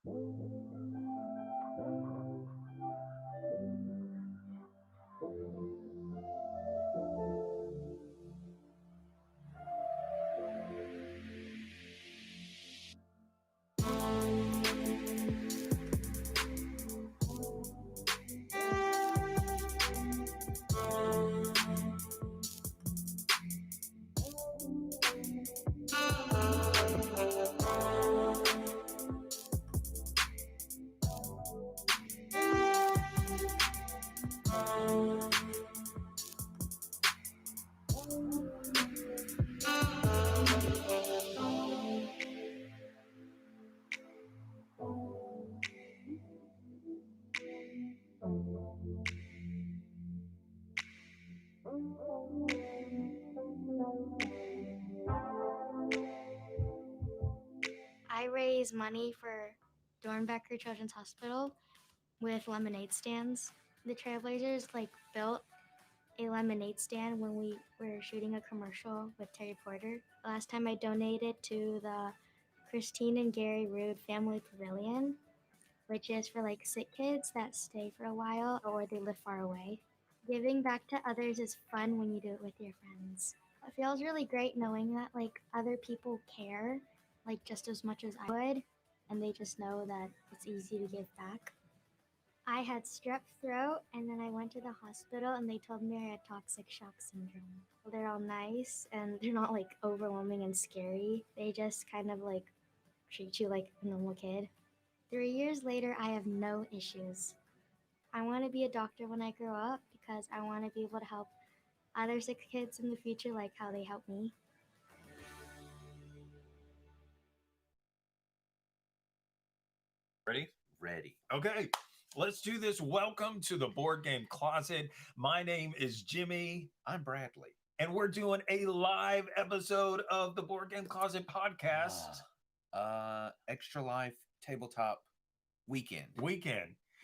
I raise money for Dornbecker Children's Hospital with lemonade stands. The Trailblazers built a lemonade stand when we were shooting a commercial with Terry Porter. The last time I donated to the Christine and Gary Rude Family Pavilion, which is for sick kids that stay for a while or they live far away. Giving back to others is fun when you do it with your friends. It feels really great knowing that other people care just as much as I would, and they just know that it's easy to give back. I had strep throat, and then I went to the hospital, and they told me I had toxic shock syndrome. They're all nice, and they're not overwhelming and scary. They just kind of treat you like a normal kid. 3 years later, I have no issues. I want to be a doctor when I grow up because I want to be able to help other sick kids in the future like how they help me. Ready? Ready. Okay, let's do this. Welcome to the Board Game Closet. My name is Jimmy. I'm Bradley. And we're doing a live episode of the Board Game Closet podcast. Extra Life Tabletop Weekend.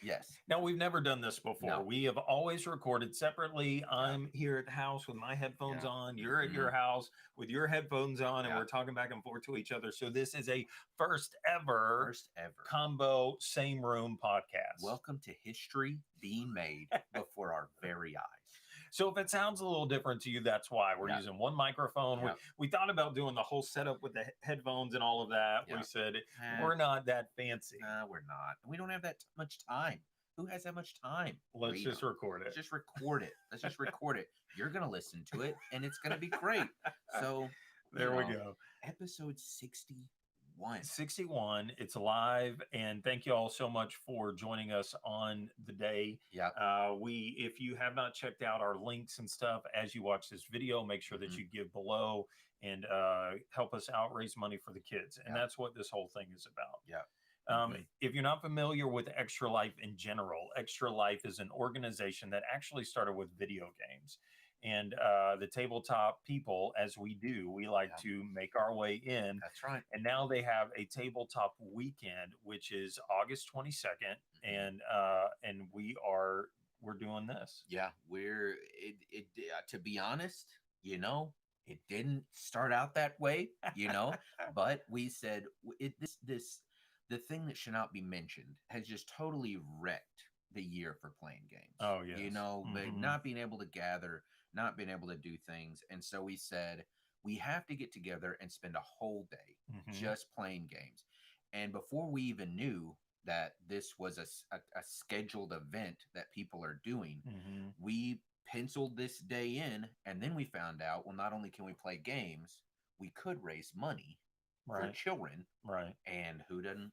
Yes. Now, we've never done this before. No. We have always recorded separately. I'm here at the house with my headphones on. You're at your house with your headphones on, and we're talking back and forth to each other. So this is a first ever combo same room podcast. Welcome to history being made before our very eyes. So if it sounds a little different to you, that's why. We're using one microphone. We thought about doing the whole setup with the headphones and all of that. We said, we're not that fancy. We're not. We don't have that much time. Who has that much time? Let's just record it. Let's just record it. You're going to listen to it, and it's going to be great. So there we go. Episode 61. 61. It's live, and thank you all so much for joining us on the day. If you have not checked out our links and stuff as you watch this video, make sure that you give below and help us out, raise money for the kids. And that's what this whole thing is about. If you're not familiar with Extra Life in general, Extra Life is an organization that actually started with video games. And the tabletop people, as we do, we like to make our way in. That's right. And now they have a tabletop weekend, which is August 22nd, and we're doing this. Yeah, to be honest, it didn't start out that way, but we said the thing that should not be mentioned has just totally wrecked the year for playing games. Oh, yes. But not being able to gather, not being able to do things. And so we said, we have to get together and spend a whole day just playing games. And before we even knew that this was a scheduled event that people are doing, we penciled this day in, and then we found out, well, not only can we play games, we could raise money for children. Right. And who didn't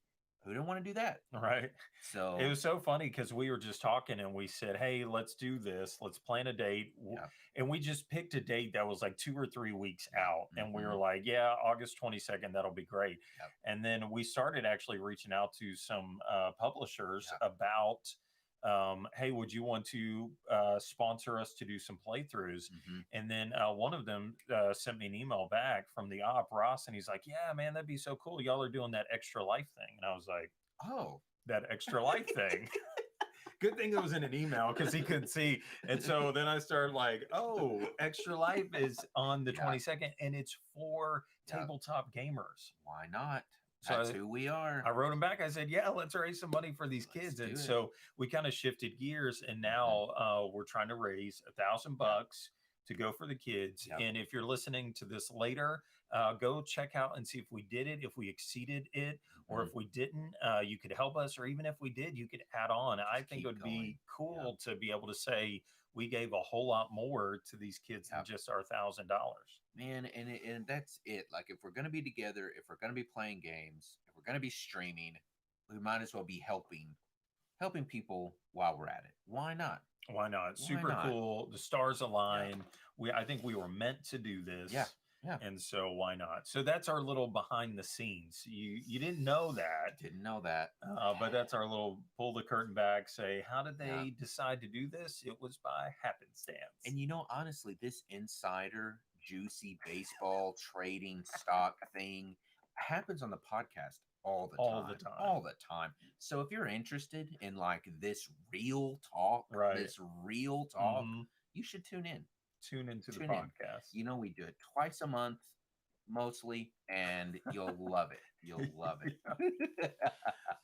want to do that? Right. So it was so funny because we were just talking and we said, hey, let's do this. Let's plan a date. And we just picked a date that was 2 or 3 weeks out. And we were like, yeah, August 22nd, that'll be great. And then we started actually reaching out to some publishers about, hey, would you want to sponsor us to do some playthroughs? And then one of them sent me an email back from the op, Ross, and he's like, yeah, man, that'd be so cool. Y'all are doing that Extra Life thing. And I was like, oh, that Extra Life thing. Good thing it was in an email because he couldn't see. And so then I started oh, Extra Life is on the 22nd, and it's for tabletop gamers. Why not? That's who we are. I wrote him back. I said, "Yeah, let's raise some money for these kids." And so we kind of shifted gears, and now we're trying to raise $1,000 to go for the kids. Yep. And if you're listening to this later, go check out and see if we did it, if we exceeded it, or if we didn't. You could help us, or even if we did, you could add on. I think it would be cool to be able to say we gave a whole lot more to these kids than just our $1,000. Man, and that's it. Like, if we're going to be together, if we're going to be playing games, if we're going to be streaming, we might as well be helping people while we're at it. Why not? Why not? Super cool. The stars align. I think we were meant to do this. Yeah. And so why not? So that's our little behind the scenes. You didn't know that. Didn't know that. But that's our little pull the curtain back, say, how did they decide to do this? It was by happenstance. And honestly, this insider juicy baseball trading stock thing happens on the podcast all the time. So if you're interested in like this real talk, you should tune in. Tune into the podcast. We do it twice a month, mostly, and you'll love it. You'll love it.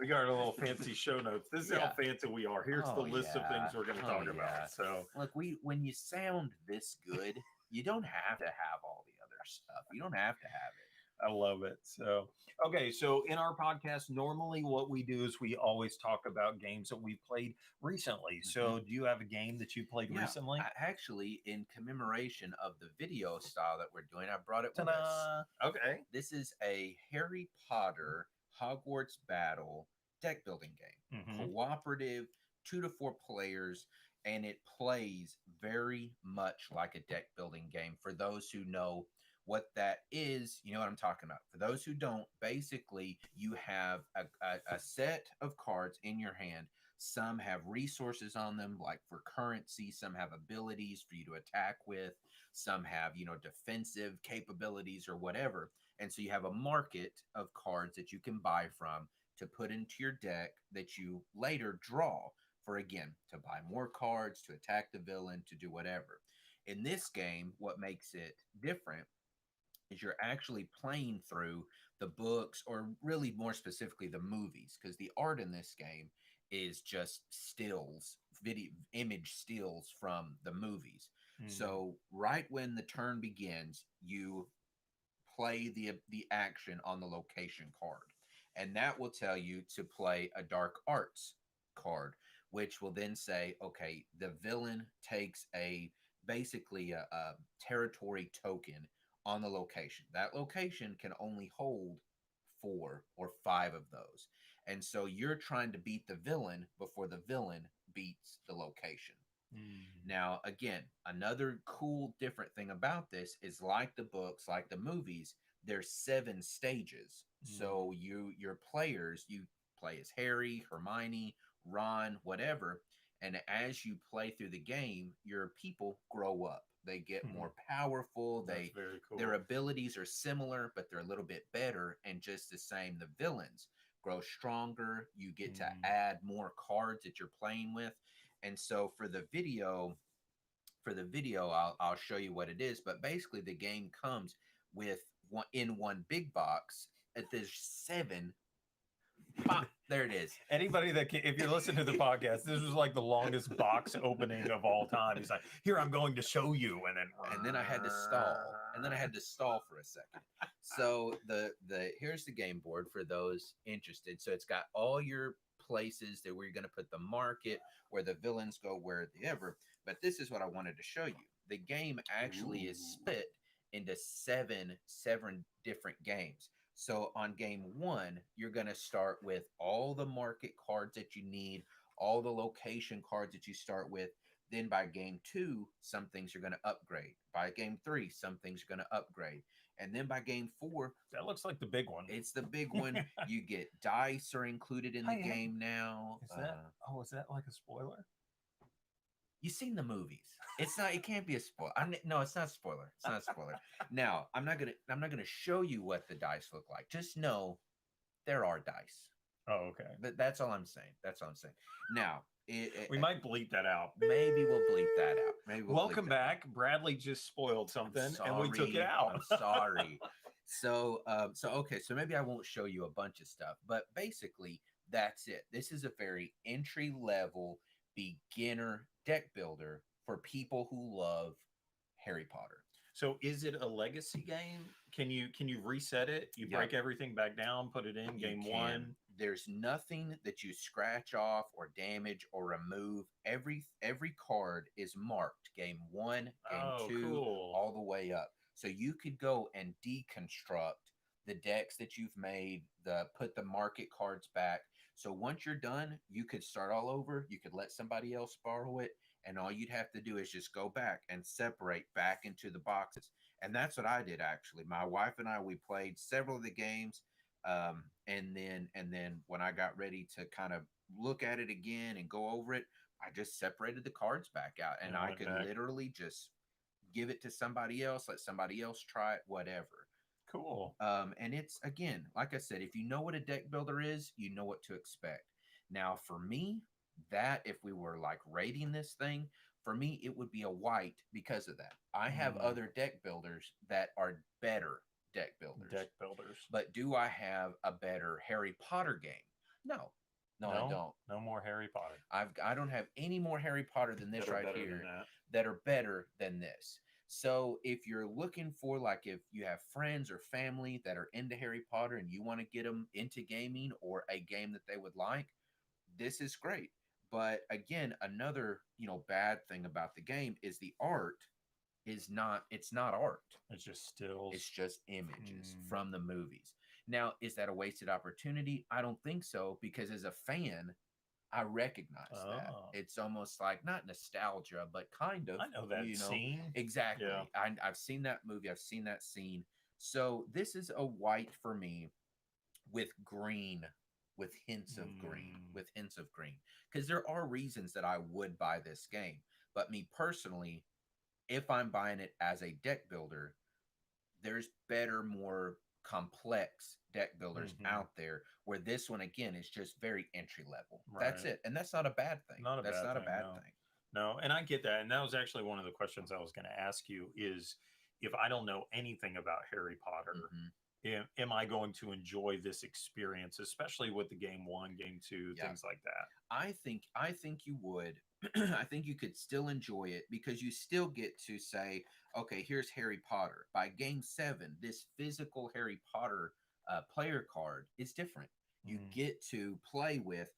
We got our little fancy show notes. This is how fancy we are. Here's the list of things we're going to talk about. So, look, when you sound this good, you don't have to have all the other stuff. You don't have to have it. I love it. So, okay. So in our podcast, normally what we do is we always talk about games that we've played recently. So do you have a game that you played recently? Actually, in commemoration of the video style that we're doing, I brought it with us. Okay. This is a Harry Potter Hogwarts battle deck building game. Cooperative, 2 to 4 players, and it plays very much like a deck building game. For those who know what that is, you know what I'm talking about. For those who don't, basically you have a set of cards in your hand. Some have resources on them, like for currency. Some have abilities for you to attack with. Some have, defensive capabilities or whatever. And so you have a market of cards that you can buy from to put into your deck that you later draw for, again, to buy more cards, to attack the villain, to do whatever. In this game, what makes it different is you're actually playing through the books, or really more specifically the movies, because the art in this game is just stills, image stills from the movies. So right when the turn begins, you play the action on the location card, and that will tell you to play a dark arts card, which will then say, okay, the villain takes basically a territory token on the location. That location can only hold 4 or 5 of those. And so you're trying to beat the villain before the villain beats the location. Now, again, another cool, different thing about this is, like the books, like the movies, there's 7 stages. So your players, you play as Harry, Hermione, Ron, whatever. And as you play through the game, your people grow up. They get more powerful. That's very cool. Their abilities are similar, but they're a little bit better. And just the same, the villains grow stronger. You get to add more cards that you're playing with. And so for the video, I'll show you what it is. But basically, the game comes with one big box. There's 7. There it is. Anybody if you're listening to the podcast, this was like the longest box opening of all time. He's like, "Here, I'm going to show you," and then I had to stall for a second. So here's the game board for those interested. So it's got all your places that where you're going to put the market, where the villains go, wherever. But this is what I wanted to show you. The game actually is split into 7 different games. So on game 1, you're going to start with all the market cards that you need, all the location cards that you start with. Then by game 2, some things are going to upgrade. By game 3, some things are going to upgrade. And then by game 4, that looks like the big one. It's the big one. You get dice are included in the game now. Is that like a spoiler? You've seen the movies. It's not. It can't be a spoiler. No, it's not a spoiler. It's not a spoiler. Now, I'm not gonna show you what the dice look like. Just know there are dice. Oh, okay. But that's all I'm saying. Now, we might bleep that out. Maybe we'll bleep that out. Welcome back. Bradley just spoiled something, and we took it out. I'm sorry. So okay, so maybe I won't show you a bunch of stuff, but basically that's it. This is a very entry level beginner deck builder for people who love Harry Potter. So is it a legacy game? Can you reset it? You Yep. break everything back down, put it in You game can. one. There's nothing that you scratch off or damage or remove. Every card is marked game 1, game Oh, 2, cool. all the way up. So you could go and deconstruct the decks that you've made, put the market cards back. So once you're done, you could start all over. You could let somebody else borrow it, and all you'd have to do is just go back and separate back into the boxes. And that's what I did actually. My wife and I, we played several of the games, and then when I got ready to kind of look at it again and go over it, I just separated the cards back out, and I could literally just give it to somebody else, let somebody else try it, whatever. Cool. And it's, again, like I said, if you know what a deck builder is, you know what to expect. Now, for me, that if we were like rating this thing, for me, it would be a white because of that. I have other deck builders that are better deck builders. But do I have a better Harry Potter game? No, I don't. No more Harry Potter. I don't have any more Harry Potter than this right here that are better than this. So if you're looking for, like, if you have friends or family that are into Harry Potter and you want to get them into gaming or a game that they would like, this is great. But again, another, bad thing about the game is the art is not, it's not art. It's just stills. It's just images from the movies. Now, is that a wasted opportunity? I don't think so, because as a fan, I recognize that. It's almost like, not nostalgia, but kind of. I know that scene. Exactly. Yeah. I've seen that movie. I've seen that scene. So this is a white for me with green, with hints of green, because there are reasons that I would buy this game. But me personally, if I'm buying it as a deck builder, there's better, more complex deck builders out there, where this one, again, is just very entry level. Right. That's it. And that's not a bad thing. That's not a bad thing. No, and I get that. And that was actually one of the questions I was going to ask you is, if I don't know anything about Harry Potter, am I going to enjoy this experience, especially with the game 1, game 2, things like that? I think you would. I think you could still enjoy it, because you still get to say, okay, here's Harry Potter. By game 7, this physical Harry Potter player card is different. You get to play with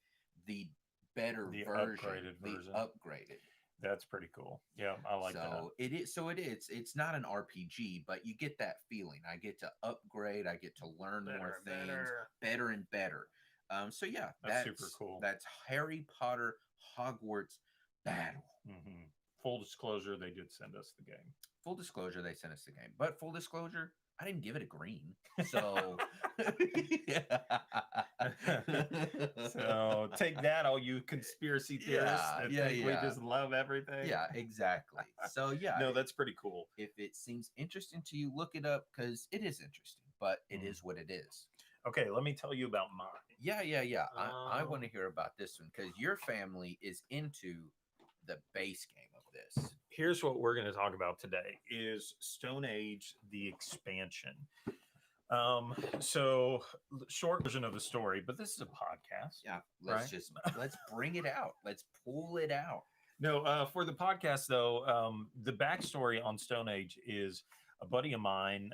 the better version, the upgraded. That's pretty cool. Yeah, I like that. It is. So it is. It's not an RPG, but you get that feeling. I get to upgrade. I get to learn more things, better and better. So yeah, that's super cool. That's Harry Potter Hogwarts Battle. Full disclosure, they did send us the game. Full disclosure, they sent us the game. But full disclosure, I didn't give it a green. So so take that, all you conspiracy theorists that think we just love everything. Yeah, exactly. So yeah. No, that's pretty cool. If it seems interesting to you, look it up, because it is interesting, but it is what it is. Okay, let me tell you about mine. Yeah. I want to hear about this one, because your family is into the base game of this. Here's what we're going to talk about today is Stone Age, the expansion. So short version of the story, but this is a podcast. Yeah, let's bring it out. Let's pull it out. No, for the podcast though, the backstory on Stone Age is a buddy of mine,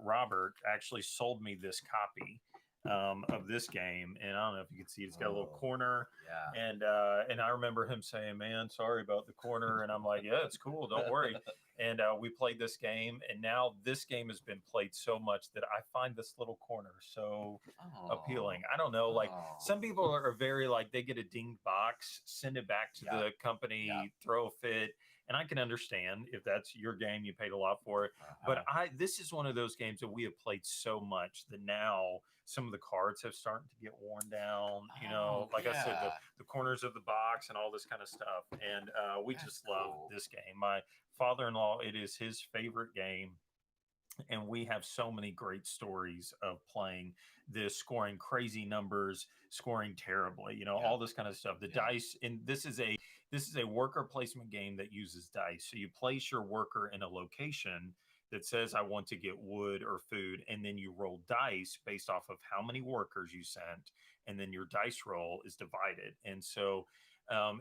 Robert, actually sold me this copy of this game, and I don't know if you can see it. It's got a little corner, and I remember him saying, "Man, sorry about the corner," and I'm like, "Yeah, it's cool, don't worry." And we played this game, and now this game has been played so much that I find this little corner so appealing. I don't know, like some people are very like, they get a dinged box, send it back to the company, throw a fit. And I can understand if that's your game, you paid a lot for it. But this is one of those games that we have played so much that now some of the cards have started to get worn down. I said, the corners of the box and all this kind of stuff. And we just love this game. My father-in-law, it is his favorite game. And we have so many great stories of playing this, scoring crazy numbers, scoring terribly, all this kind of stuff. The dice, and this is a worker placement game that uses dice. So you place your worker in a location, that says I want to get wood or food, and then you roll dice based off of how many workers you sent, and then your dice roll is divided. And so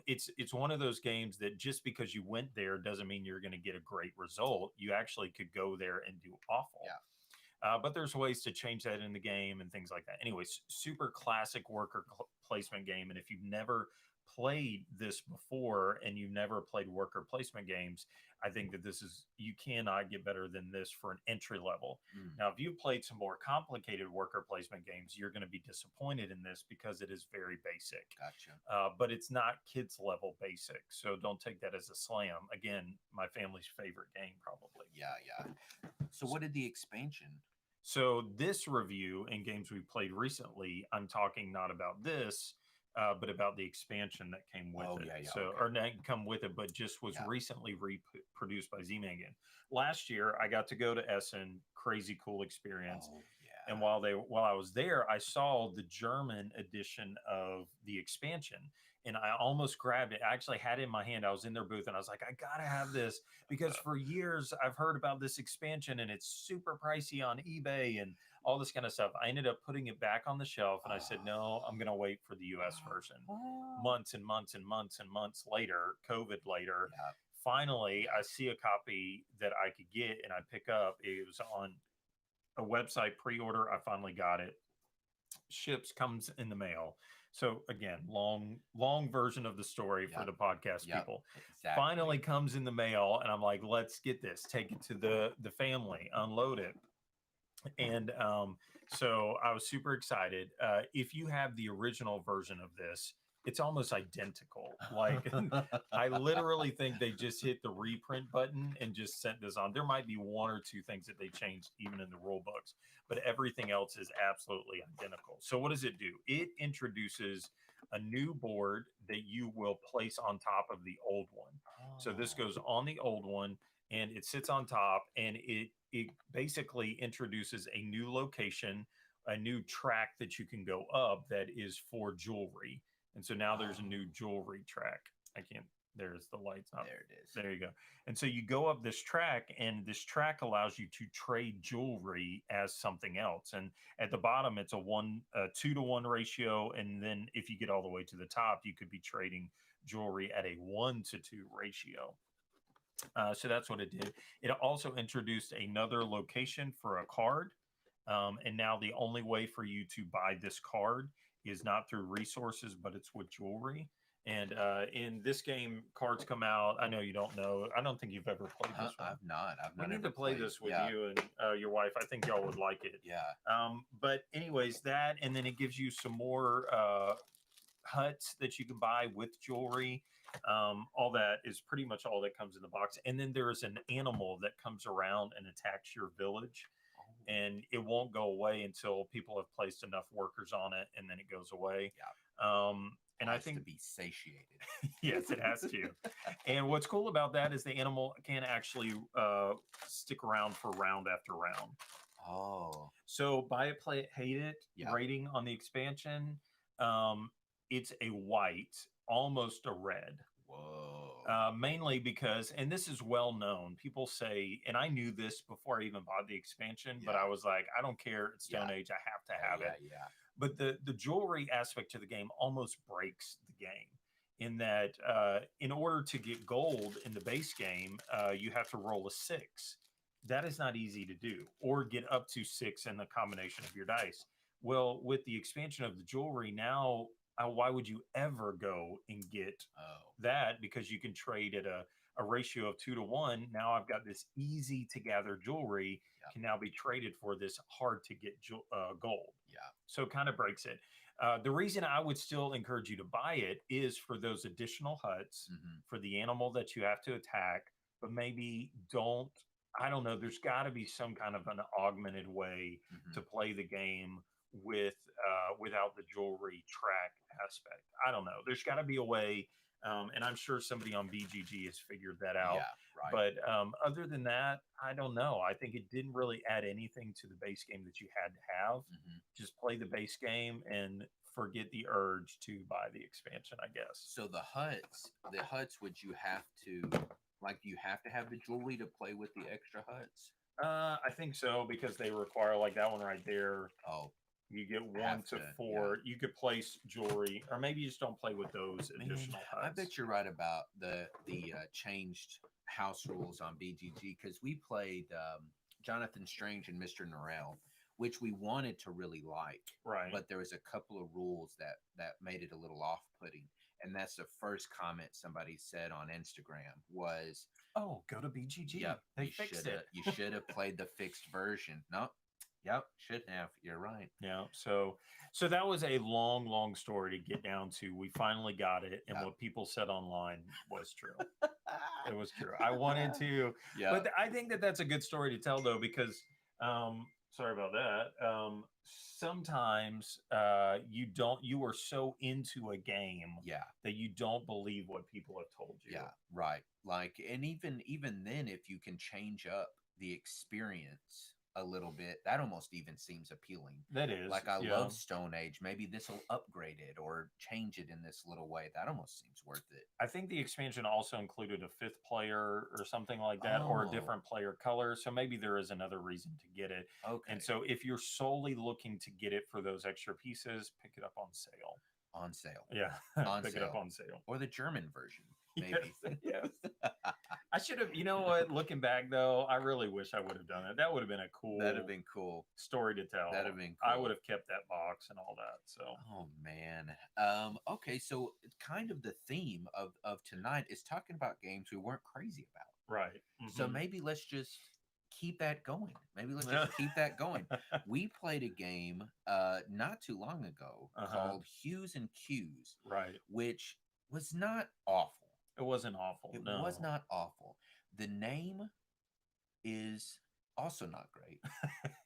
it's one of those games that just because you went there doesn't mean you're going to get a great result. You actually could go there and do awful. Yeah. But there's ways to change that in the game and things like that. Anyways, super classic worker placement game. And if you've never played this before and you've never played worker placement games, I think that you cannot get better than this for an entry level. Now, if you've played some more complicated worker placement games, you're going to be disappointed in this because it is very basic. Gotcha. But it's not kids level basic. So don't take that as a slam. Again, my family's favorite game, probably. Yeah. So what did the expansion? So this review and games we played recently, I'm talking not about this, but about the expansion that came with it. Yeah, so, okay. Or not come with it, but just was recently reproduced by Z-Man again. Last year, I got to go to Essen, crazy cool experience. Oh, yeah. And while I was there, I saw the German edition of the expansion. And I almost grabbed it. I actually had it in my hand. I was in their booth and I was like, I gotta have this because for years I've heard about this expansion and it's super pricey on eBay and all this kind of stuff. I ended up putting it back on the shelf and I said, no, I'm gonna wait for the US version. Months and months and months and months later, COVID later, finally I see a copy that I could get and I pick up. It was on a website pre-order. I finally got it. Ships, comes in the mail. So again, long version of the story for the podcast people. Exactly. Finally comes in the mail, and I'm like, let's get this, take it to the family, unload it. And so I was super excited. If you have the original version of this, it's almost identical. Like I literally think they just hit the reprint button and just sent this on. There might be one or two things that they changed even in the rule books, but everything else is absolutely identical. So what does it do? It introduces a new board that you will place on top of the old one. So this goes on the old one and it sits on top, and it basically introduces a new location, a new track that you can go up that is for jewelry. And so now there's a new jewelry track. There's the lights on. There it is. There you go. And so you go up this track, and this track allows you to trade jewelry as something else. And at the bottom, it's a 2-to-1 ratio. And then if you get all the way to the top, you could be trading jewelry at a 1-to-2 ratio. So that's what it did. It also introduced another location for a card. And now the only way for you to buy this card is not through resources, but it's with jewelry. And in this game, cards come out. I know you don't know. I don't think you've ever played this one. I've not. We need to play this with you and your wife. I think y'all would like it. Yeah. But anyways, that, and then it gives you some more huts that you can buy with jewelry. All that is pretty much all that comes in the box. And then there's an animal that comes around and attacks your village. And it won't go away until people have placed enough workers on it, and then it goes away. Yeah. And it I has think to be satiated. Yes, it has to. And what's cool about that is the animal can actually stick around for round after round. Oh. So buy it, play it, hate it. Rating on the expansion, it's a white, almost a red. Whoa. Mainly because, and this is well known, people say, and I knew this before I even bought the expansion, but I was like, I don't care, it's Stone Age, I have to have it. Yeah. But the jewelry aspect to the game almost breaks the game in that in order to get gold in the base game, you have to roll a 6. That is not easy to do, or get up to 6 in the combination of your dice. Well, with the expansion of the jewelry now, why would you ever go and get that? Because you can trade at a ratio of 2-to-1. Now I've got this easy to gather jewelry can now be traded for this hard to get gold. Yeah. So it kind of breaks it. The reason I would still encourage you to buy it is for those additional huts, for the animal that you have to attack, but maybe I don't know, there's got to be some kind of an augmented way to play the game without the jewelry track aspect. I don't know. There's got to be a way, and I'm sure somebody on BGG has figured that out. Yeah, right. But other than that, I don't know. I think it didn't really add anything to the base game that you had to have. Just play the base game and forget the urge to buy the expansion, I guess. So the huts, would you have to, like, do you have to have the jewelry to play with the extra huts? I think so because they require like that one right there. Oh, You get have 1 to to, 4. You could place jewelry, or maybe you just don't play with those Man, additional I HUDs. bet you're right about the changed house rules on BGG because we played Jonathan Strange and Mr. Norrell, which we wanted to really like, Right. but there was a couple of rules that made it a little off-putting. And that's the first comment somebody said on Instagram was, Oh, go to BGG. "Yep, They fixed it. You should have played the fixed version." No, yep, should have. You're right. Yeah. So that was a long story to get down to. We finally got it, and Yeah. what people said online was true. It was true. I wanted to, Yeah. but I think that that's a good story to tell though, because sorry about that. Sometimes you are so into a game Yeah. that you don't believe what people have told you. Yeah, right. Like, and even then, if you can change up the experience a little bit, that almost even seems appealing. That is. Like, I yeah. love Stone Age. Maybe this will upgrade it or change it in this little way. That almost seems worth it. I think the expansion also included a 5th player or something like that, or a Oh. different player color. So maybe there is another reason to get it. Okay. And so if you're solely looking to get it for those extra pieces, pick it up on sale. On sale. Yeah. On pick sale. it up on sale. Or the German version, maybe. Yes. I should have, you know what? Looking back though, I really wish I would have done it. That would have been a cool That'd have been cool. story to tell. That'd have been I cool. would have kept that box and all that. So Oh man. Okay, so kind of the theme of tonight is talking about games we weren't crazy about. right. So maybe let's just keep that going. Maybe let's just keep that going. We played a game not too long ago called Hues and Clues, right, which was not awful. It wasn't awful. It no. was not awful. The name is also not great.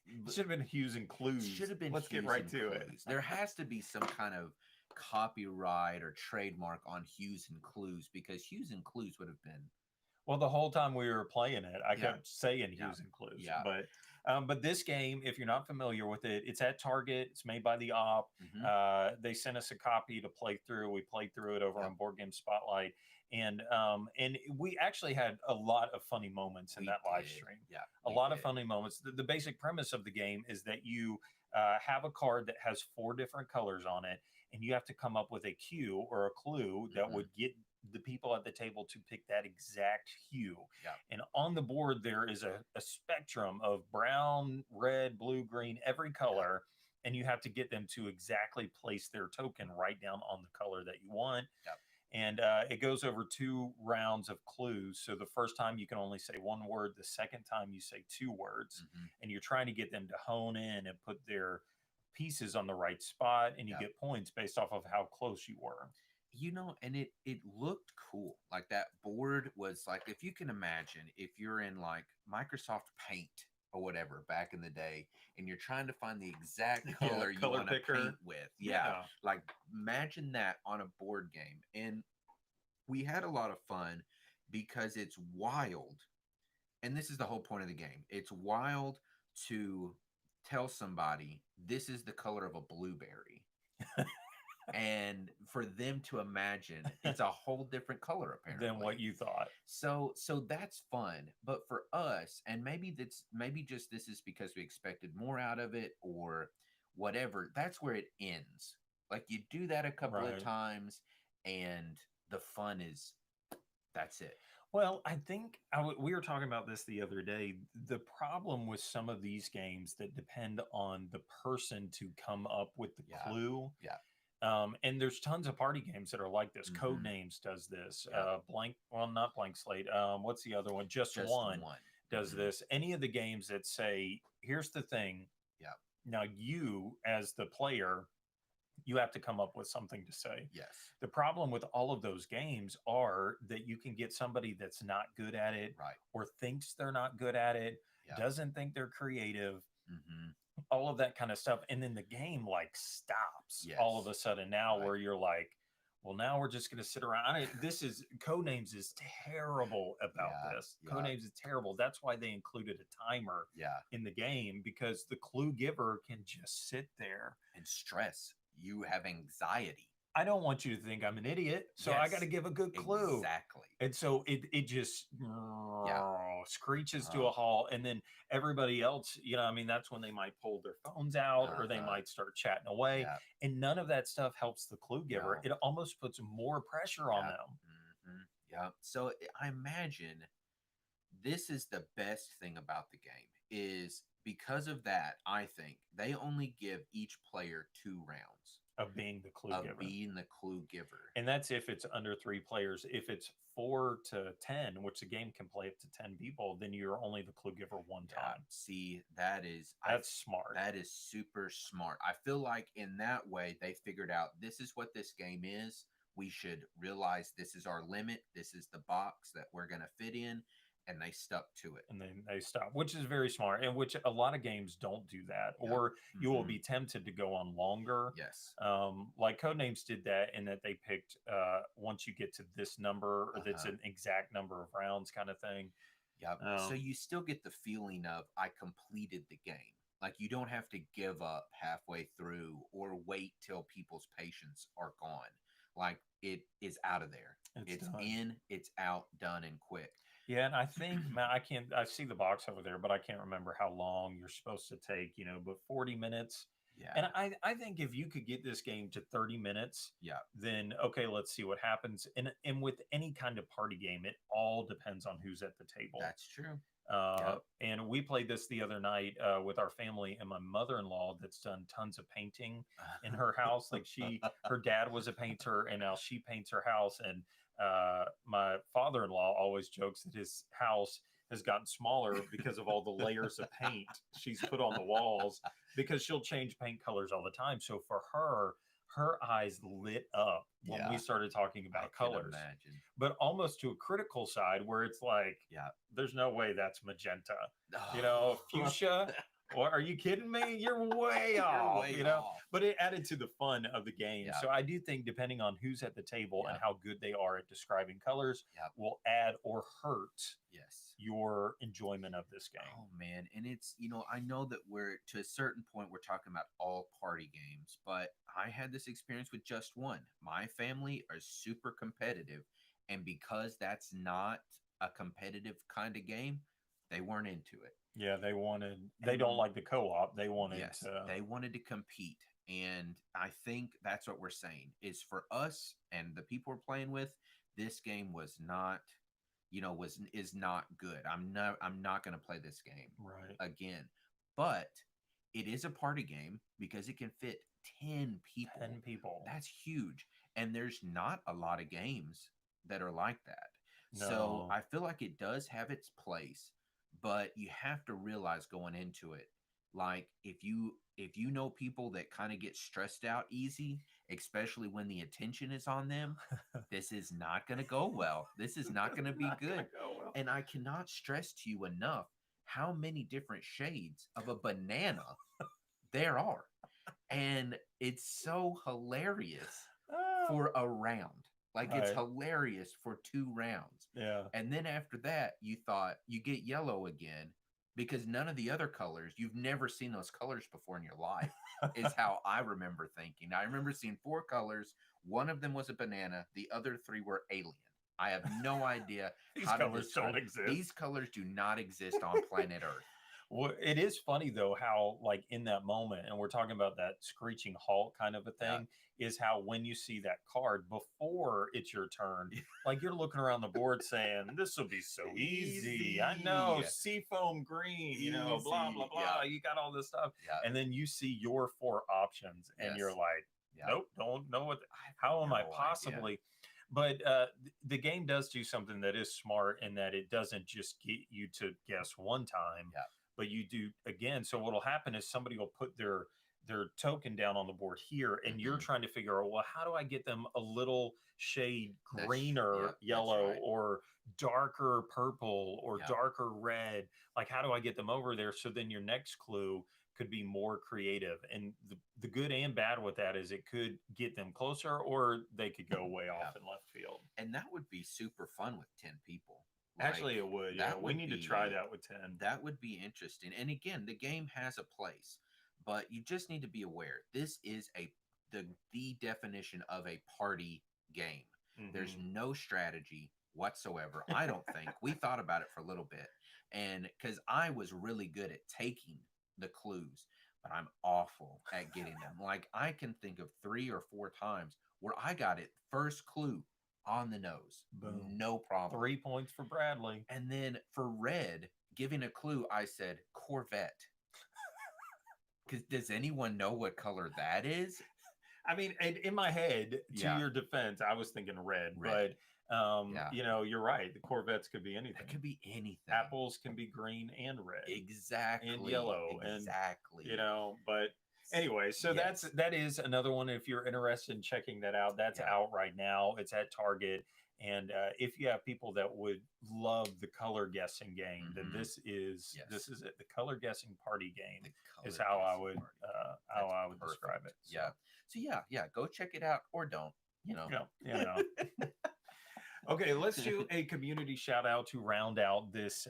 It should have been Hues and Clues. Should have been. Let's Hues get right and to Clues. it. There has to be some kind of copyright or trademark on Hues and Clues because Hues and Clues would have been. Well, the whole time we were playing it, I kept saying Hues and Clues. Yeah. But this game, if you're not familiar with it, it's at Target. It's made by the Op. They sent us a copy to play through. We played through it over on Board Game Spotlight, and we actually had a lot of funny moments in that live stream. Yeah, a lot of funny moments. The basic premise of the game is that you have a card that has 4 different colors on it, and you have to come up with a cue or a clue that would get the people at the table to pick that exact hue. And on the board, there is a spectrum of brown, red, blue, green, every color. And you have to get them to exactly place their token right down on the color that you want. And it goes over 2 rounds of clues. So the first time you can only say 1 word. The second time you say 2 words. And you're trying to get them to hone in and put their pieces on the right spot. And you get points based off of how close you were. You know, and it looked cool. Like that board was like, if you can imagine, if you're in like Microsoft Paint or whatever back in the day, and you're trying to find the exact color you want to paint with. Like imagine that on a board game. And we had a lot of fun because it's wild. And this is the whole point of the game. It's wild to tell somebody this is the color of a blueberry. And for them to imagine it's a whole different color apparently than what you thought. So that's fun. But for us, and maybe just this is because we expected more out of it or whatever, that's where it ends. Like you do that a couple of times and the fun is that's it. Well, I think we were talking about this the other day. The problem with some of these games that depend on the person to come up with the clue. And there's tons of party games that are like this. Codenames does this. Not Blank Slate. What's the other one? Just One does this. Any of the games that say, here's the thing. Now you, as the player, you have to come up with something to say. The problem with all of those games are that you can get somebody that's not good at it or thinks they're not good at it, doesn't think they're creative. All of that kind of stuff, and then the game like stops all of a sudden now where you're like, well, now we're just going to sit around. Codenames is terrible about this. Codenames is terrible. That's why they included a timer in the game, because the clue giver can just sit there and stress. You have anxiety. I don't want you to think I'm an idiot, so I got to give a good clue. Exactly. And so it just screeches to a halt, and then everybody else, I mean, that's when they might pull their phones out or they might start chatting away, and none of that stuff helps the clue giver. It almost puts more pressure on them. Yeah. So I imagine this is the best thing about the game is because of that. I think they only give each player 2 rounds of being the clue giver. And that's if it's under 3 players. If it's 4 to 10, which the game can play up to 10 people, then you're only the clue giver one time. See, that's smart. That is super smart. I feel like in that way they figured out this is what this game is. We should realize this is our limit. This is the box that we're going to fit in. And they stuck to it. And then they stop, which is very smart, and which a lot of games don't do that. Or you will be tempted to go on longer. Yes. Like Codenames did that in that they picked once you get to this number, or that's an exact number of rounds kind of thing. Yeah. So you still get the feeling of I completed the game. Like you don't have to give up halfway through or wait till people's patience are gone. Like it is out of there. It's in, it's out, done, and quick. Yeah, and I think, man, I see the box over there, but I can't remember how long you're supposed to take, but 40 minutes. Yeah. And I think if you could get this game to 30 minutes, then okay, let's see what happens. And with any kind of party game, it all depends on who's at the table. That's true. And we played this the other night with our family, and my mother-in-law that's done tons of painting in her house. Like her dad was a painter, and now she paints her house. And my father-in-law always jokes that his house has gotten smaller because of all the layers of paint she's put on the walls, because she'll change paint colors all the time. So for her eyes lit up when we started talking about colors, but almost to a critical side where it's like, there's no way that's magenta, fuchsia. Or are you kidding me? You're way off, But it added to the fun of the game. So I do think depending on who's at the table and how good they are at describing colors will add or hurt your enjoyment of this game. Oh man, and it's I know that we're to a certain point we're talking about all party games, but I had this experience with just one. My family are super competitive, and because that's not a competitive kind of game, they weren't into it. Yeah, they don't like the co-op. They wanted they wanted to compete. And I think that's what we're saying is for us and the people we're playing with, this game was not, is not good. I'm not going to play this game again. But it is a party game because it can fit 10 people. 10 people. That's huge. And there's not a lot of games that are like that. No. So I feel like it does have its place. But you have to realize going into it, like if you know people that kind of get stressed out easy, especially when the attention is on them, this is not going to go well. This is not going to be good. And I cannot stress to you enough how many different shades of a banana there are. And it's so hilarious for a round. Like it's hilarious for 2 rounds. Yeah. And then after that, you thought you get yellow again because none of the other colors, you've never seen those colors before in your life, is how I remember thinking. I remember seeing 4 colors. One of them was a banana. The other 3 were alien. I have no idea. These colors don't exist. These colors do not exist on planet Earth. Well, it is funny though how like in that moment, and we're talking about that screeching halt kind of a thing, is how when you see that card before it's your turn, like you're looking around the board saying, "This will be so easy. I know, seafoam green, blah blah blah. You got all this stuff, and then you see your 4 options, and you're like, nope, don't know what. How am I possibly?" Idea. But the game does do something that is smart in that it doesn't just get you to guess one time. But you do again. So what'll happen is somebody will put their token down on the board here, and you're trying to figure out, well, how do I get them a little shade greener yellow or darker purple or darker red? Like, how do I get them over there? So then your next clue could be more creative. And the good and bad with that is it could get them closer, or they could go way off in left field. And that would be super fun with 10 people. Actually, it would. Yeah, we need to try that with 10. That would be interesting. And again, the game has a place, but you just need to be aware. This is the definition of a party game. There's no strategy whatsoever. I don't think. We thought about it for a little bit, and because I was really good at taking the clues, but I'm awful at getting them. Like, I can think of 3 or 4 times where I got it first clue on the nose. Boom. No problem. 3 points for Bradley. And then for red, giving a clue, I said Corvette. Because does anyone know what color that is? I mean, in my head, to your defense, I was thinking red. But you know, you're right. The Corvettes could be anything. It could be anything. Apples can be green and red. Exactly. And yellow. Exactly. And, you know, but anyway, so that is another one. If you're interested in checking that out, that's out right now. It's at Target. And if you have people that would love the color guessing game, then this is it. The color guessing party game is how I would describe it. So. Yeah. So go check it out or don't. You know. Okay, let's do a community shout out to round out this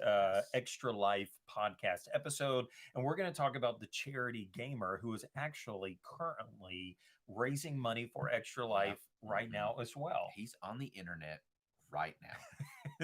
Extra Life podcast episode. And we're going to talk about the charity gamer who is actually currently raising money for Extra Life right now as well. He's on the internet right now.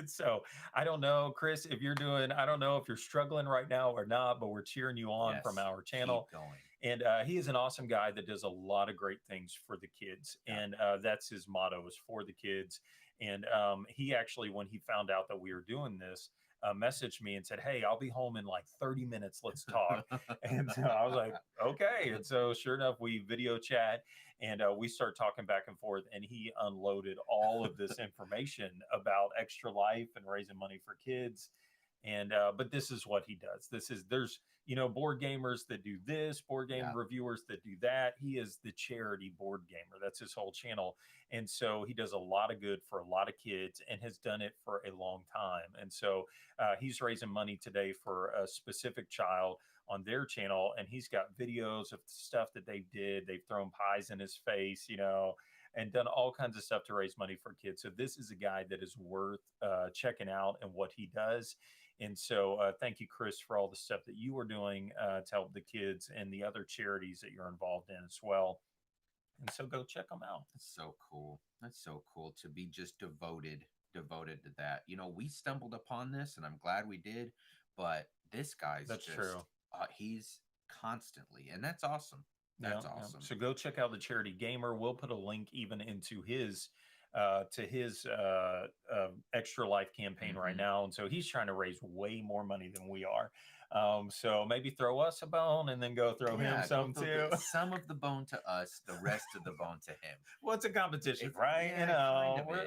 So I don't know, Chris, if you're doing, I don't know if you're struggling right now or not, but we're cheering you on from our channel. Keep going. And he is an awesome guy that does a lot of great things for the kids. And that's his motto, is for the kids. And he actually, when he found out that we were doing this, messaged me and said, "Hey, I'll be home in like 30 minutes. Let's talk." And so I was like, okay. And so sure enough, we video chat and we start talking back and forth. And he unloaded all of this information about Extra Life and raising money for kids. And but this is what he does. There's board gamers that do this, board game reviewers that do that. He is the charity board gamer. That's his whole channel. And so he does a lot of good for a lot of kids and has done it for a long time. And so he's raising money today for a specific child on their channel. And he's got videos of stuff that they did. They've thrown pies in his face, and done all kinds of stuff to raise money for kids. So this is a guy that is worth checking out and what he does. And so thank you, Chris, for all the stuff that you are doing to help the kids and the other charities that you're involved in as well. And so go check them out. That's so cool. That's so cool to be just devoted to that. We stumbled upon this and I'm glad we did, but this guy's true. He's constantly, and that's awesome. That's awesome. So go check out the Charity Gamer. We'll put a link even into his Extra Life campaign right now. And so he's trying to raise way more money than we are. So maybe throw us a bone and then go throw him some too. Some of the bone to us, the rest of the bone to him. Well, it's a competition, right?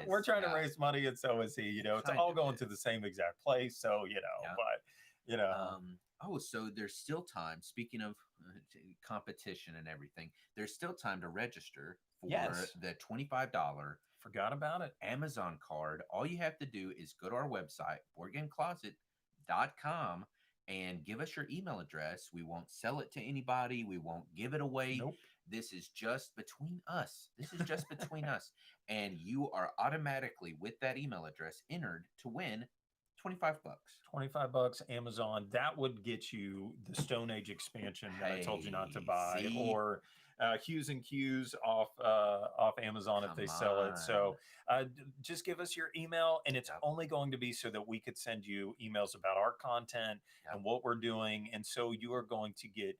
We're trying to raise money, and so is he. It's all going to the same exact place. So but so there's still time. Speaking of competition and everything, there's still time to register for the $25. Forgot about it. Amazon card. All you have to do is go to our website, boardgamecloset.com, and give us your email address. We won't sell it to anybody. We won't give it away. Nope. This is just between us. This is just between us. And you are automatically, with that email address, entered to win $25. $25 Amazon. That would get you the Stone Age expansion that I told you not to buy, or Hues and Clues off Amazon if they sell it. So just give us your email, and it's only going to be so that we could send you emails about our content and what we're doing. And so you are going to get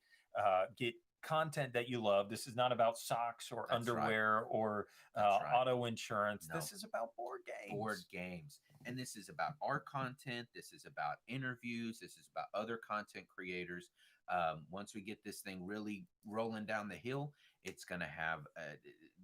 content that you love. This is not about socks or underwear or auto insurance. No. This is about board games. And this is about our content. This is about interviews. This is about other content creators. Once we get this thing really rolling down the hill, it's going to have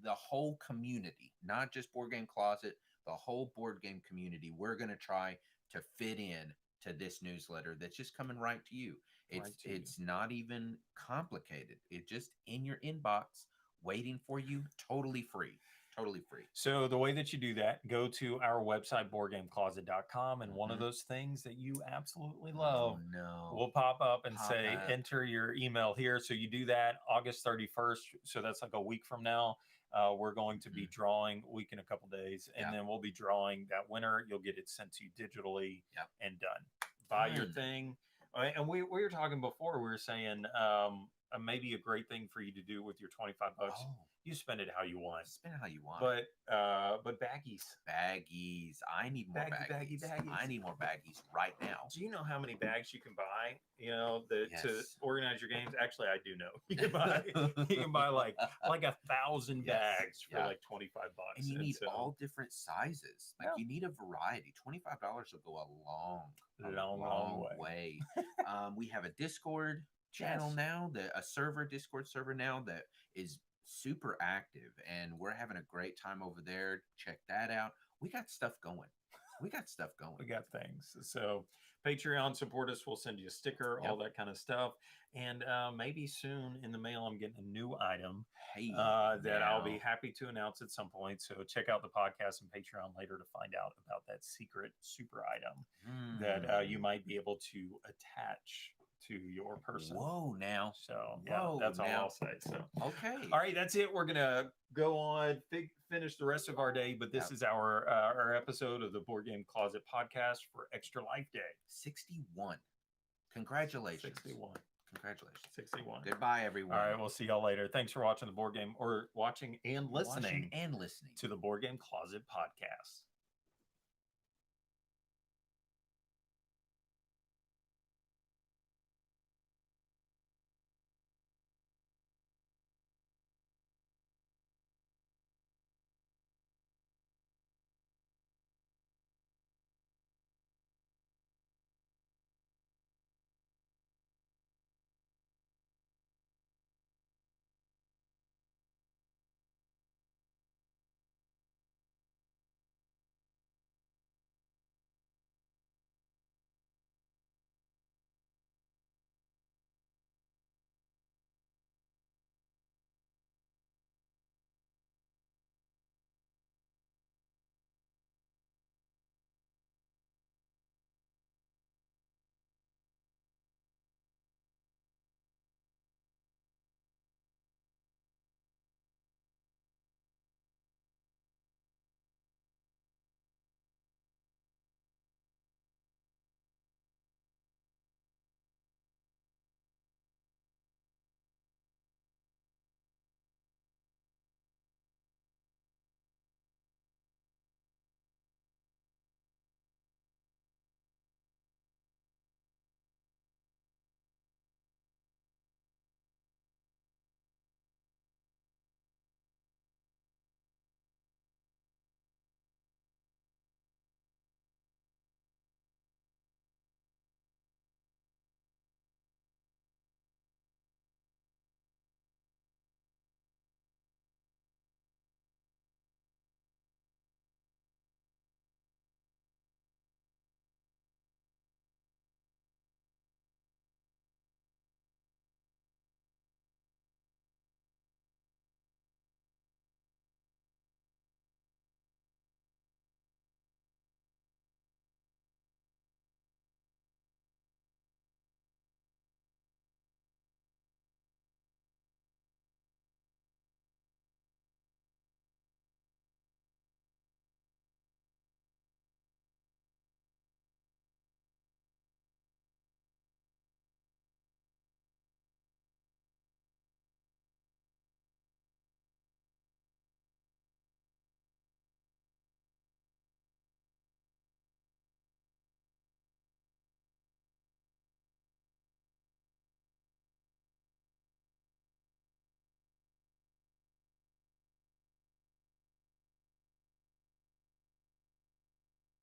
the whole community, not just Board Game Closet, the whole board game community. We're going to try to fit in to this newsletter that's just coming right to you. It's not even complicated. It's just in your inbox, waiting for you, totally free. Totally free. So the way that you do that, go to our website, boardgamecloset.com, and one of those things that you absolutely love will pop up and say, enter your email here. So you do that August 31st. So that's like a week from now. We're going to be drawing a week in a couple days, and then we'll be drawing that winner. You'll get it sent to you digitally and done. Buy your thing. And we were talking before, we were saying maybe a great thing for you to do with your $25. You spend it how you want. Spend it how you want. But baggies. Baggies. I need more baggies. I need more baggies right now. Do you know how many bags you can buy? You know, to Yes. organize your games. Actually, I do know. You can buy like 1,000 bags for like $25. And you need all different sizes. Like you need a variety. $25 will go a long way. We have a Discord channel now, a Discord server now that is super active, and we're having a great time over there. Check that out. We got stuff going. We got things. So Patreon, support us. We'll send you a sticker, all that kind of stuff. And maybe soon in the mail, I'm getting a new item that I'll be happy to announce at some point. So check out the podcast and Patreon later to find out about that secret super item that you might be able to attach to your person. Whoa, now. So that's all I'll say. So okay. All right, that's it. We're gonna go on, finish the rest of our day, but this is our episode of the Board Game Closet podcast for Extra Life Day. 61. Congratulations. 61. Congratulations. 61. Goodbye, everyone. All right, we'll see y'all later. Thanks for watching the Board Game, or watching and listening to the Board Game Closet podcast.